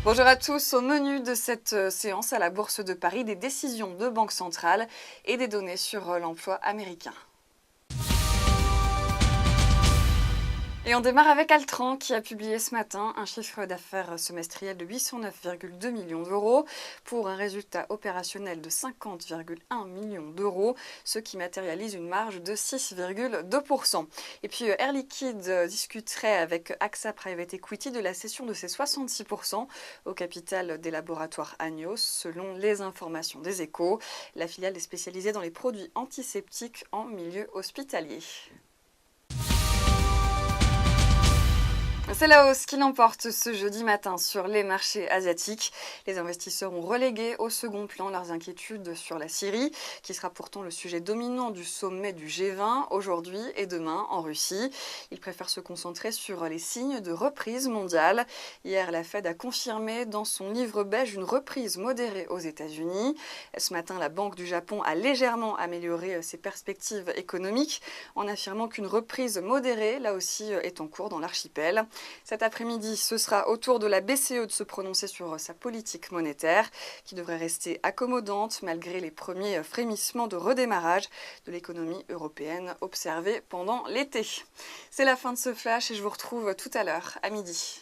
Bonjour à tous, au menu de cette séance à la Bourse de Paris, des décisions de banque centrale et des données sur l'emploi américain. Et on démarre avec Altran qui a publié ce matin un chiffre d'affaires semestriel de 809,2 millions d'euros pour un résultat opérationnel de 50,1 millions d'euros, ce qui matérialise une marge de 6,2%. Et puis Air Liquide discuterait avec AXA Private Equity de la cession de ses 66% au capital des laboratoires Agnos, selon les informations des Échos. La filiale est spécialisée dans les produits antiseptiques en milieu hospitalier. C'est la hausse qui l'emporte ce jeudi matin sur les marchés asiatiques. Les investisseurs ont relégué au second plan leurs inquiétudes sur la Syrie, qui sera pourtant le sujet dominant du sommet du G20 aujourd'hui et demain en Russie. Ils préfèrent se concentrer sur les signes de reprise mondiale. Hier, la Fed a confirmé dans son livre beige une reprise modérée aux États-Unis. Ce matin, la Banque du Japon a légèrement amélioré ses perspectives économiques en affirmant qu'une reprise modérée, là aussi, est en cours dans l'archipel. Cet après-midi, ce sera au tour de la BCE de se prononcer sur sa politique monétaire, qui devrait rester accommodante malgré les premiers frémissements de redémarrage de l'économie européenne observés pendant l'été. C'est la fin de ce flash et je vous retrouve tout à l'heure à midi.